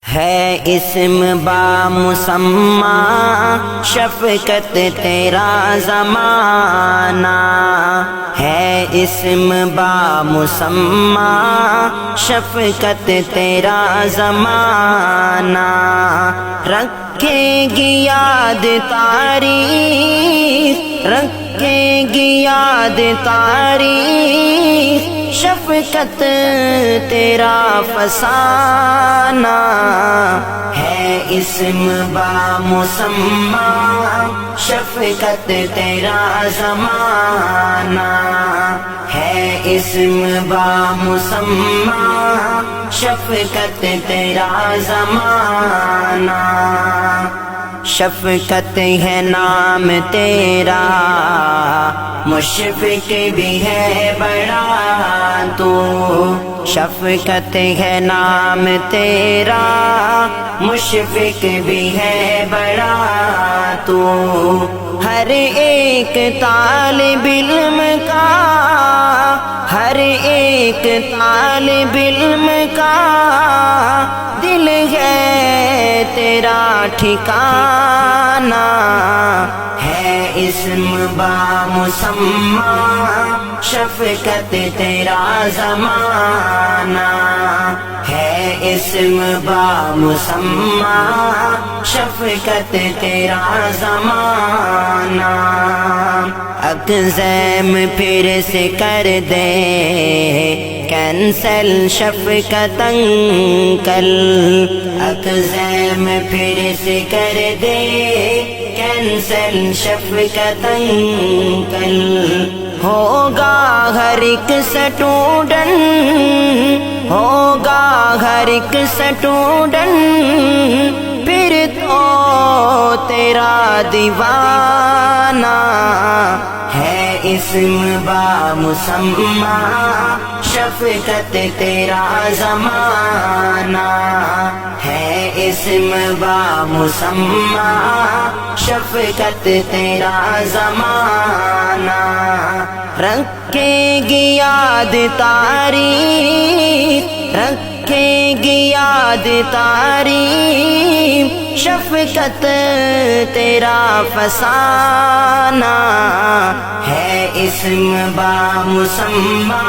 ہے اسم با مسمى شفقت تیرا زمانہ، ہے اسم با مسمى شفقت تیرا زمانہ، رکھے گی یاد تاریخ، رکھے گی یاد تاریخ، شفقت تیرا فسانہ، ہے اسم با مسمى شفقت تیرا زمانہ، ہے اسم با مسمى شفقت تیرا زمانہ، شفقت ہے نام تیرا، مشفق بھی ہے بڑا تو، شفقت ہے نام تیرا، مشفق بھی ہے بڑا تو، ہر ایک طالب علم کا، ہر ایک طالب علم کا دل ہے تیرا ٹھکانہ، ہے اسم با مسمى شفقت تیرا زمانہ، ہے اسم با مسمى شفقت تیرا زمانہ، اکظیم پھر سے کر دے کینسل شفقت انکل، اکظیم پھر سے کر دے کینسل شفقت انکل، ہوگا ہر ایک سٹوڈنٹ، ہوگا ہر ایک سٹوڈنٹ پھر تو تیرا دیوانہ، ہے اسم با مسمى شفقت تیرا زمانہ، ہے اسم با مسمى شفقت تیرا زمانہ، رکھے گی یاد تاریخ، رکھے گی یاد تاریخ، شفقت تیرا فسانہ، ہے اسم با مسمى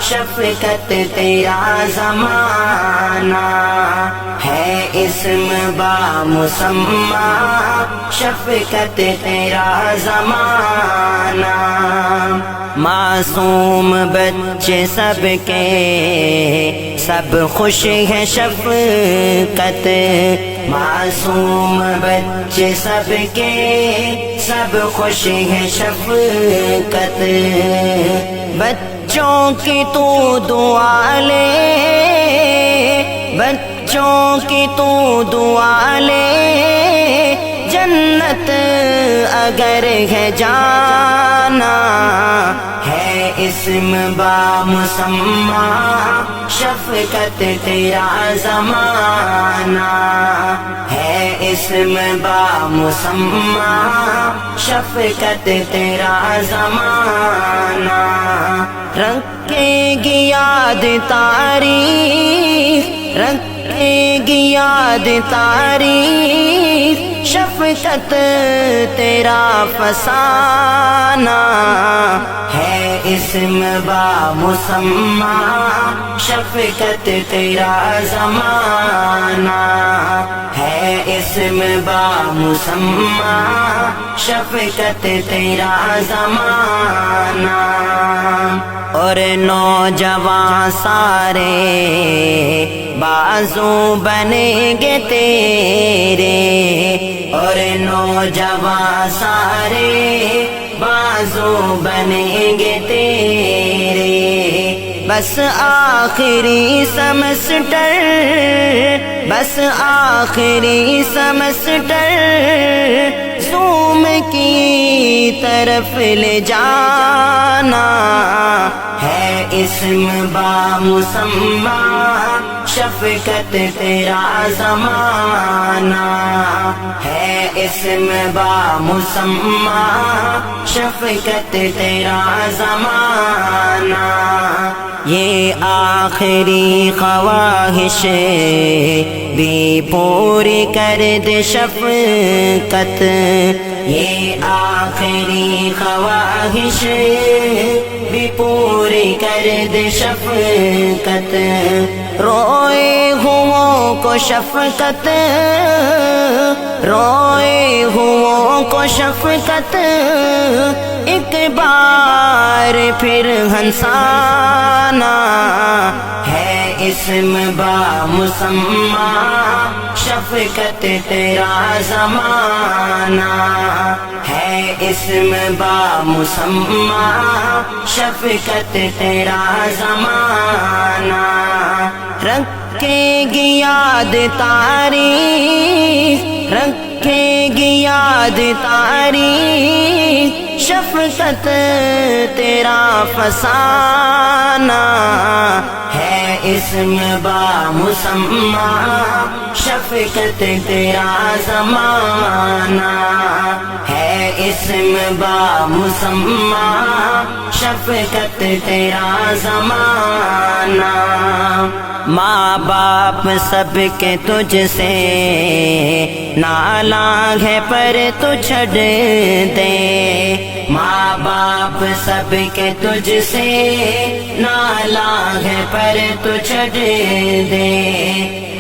شفقت تیرا زمانہ، ہے اسم با مسمى شفقت تیرا زمانہ، معصوم بچے سب کے سب خوش ہے شفقت، معصوم بچے سب کے سب خوش ہے شفقت، بچوں کی تو دعا لے، بچوں کی تو دعا لے، جنت اگر ہے جانا، ہے اسم با مسمى شفقت تیرا زمانہ، ہے اسم با مسمى شفقت تیرا زمانہ، رکھے گی یاد تاریخ، رکھے گی یاد تاریخ، شفقت تیرا فسانہ، ہے اسم با مسمى شفقت تیرا زمانہ، ہے اسم با مسمى شفقت تیرا زمانہ، اور نوجوان سارے بازو بنیں گے تیرے، اور نوجوان سارے بازو بنیں گے تیرے، بس آخری سمسٹر، بس آخری سمسٹر زوم کی طرف لے جانا، ہے اسم با مسمى شفقت تیرا زمانہ ہے، اسم با مسمى شفقت تیرا زمانہ. یہ آخری خواہش بھی پوری کر دے شفقت، یہ آخری خواہش بھی پوری کر دے شفقت. روئے ہوں کو شفقت، روئے ہوں کو شفقت، ایک بار پھر ہنسانا ہے، اسم با مسمى شفقت تیرا زمانہ ہے، اسم با مسمى شفقت تیرا زمانہ. رکھے گی یاد تاریخ، رکھے گی یاد تاریخ، شفقت تیرا فسانہ ہے، اسم با مسمى شفقت تیرا زمانہ ہے، اسم با مسمى شفقت تیرا زمانہ. ماں باپ سب کے تجھ سے نالاں ہے پر تو چھڑ دے، ماں باپ سب کے تجھ سے نالاں ہے پر تو چھڑ دے.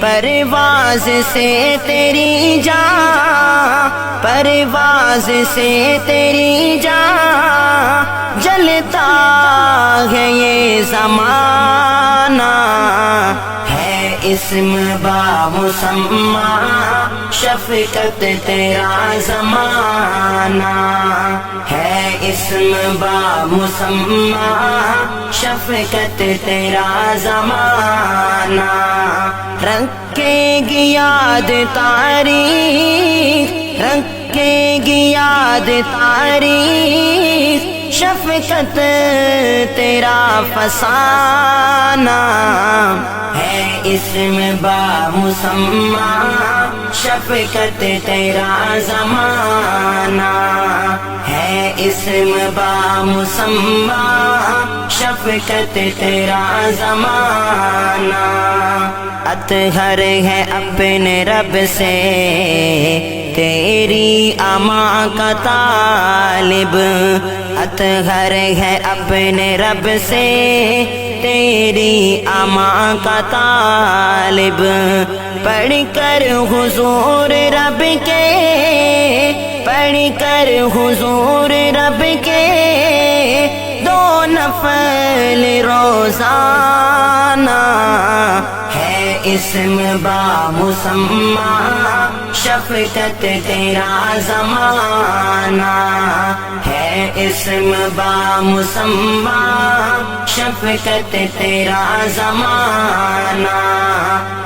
پرواز سے تیری جان، پرواز سے تیری جان، جلتا ہے یہ زمانہ ہے، اسم با مسمى شفقت تیرا زمانہ ہے، اسم با مسمى شفقت تیرا زمانہ. رکھے گی یاد تاریخ، رکھے گی یاد تاریخ، شفقت تیرا فسانہ ہے، اسم با مسمى شفقت تیرا زمانہ ہے، اسم با مسمى شفقت تیرا زمانہ. اطہر ہے اپنے رب سے تیری اما کا طالب، اطہر ہے اپنے رب سے تیری اما کا طالب. پڑھ کر حضور رب کے، پڑھ کر حضور رب کے دو نفل روزانہ ہے، اسم با مسمى شفقت تیرا زمانہ ہے، اسم با مسمى شفقت تیرا زمانہ.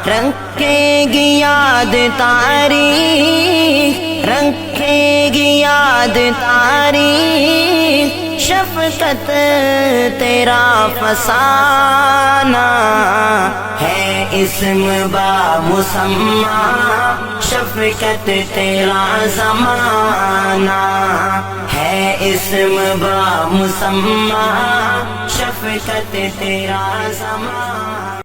رکھے گی یاد تاریخ، رکھے گی یاد تاریخ، شفقت تیرا فسانہ ہے، اسم با مسمى شفقت تیرا زمانہ ہے، اسم با مسمى شفقت تیرا زمانہ.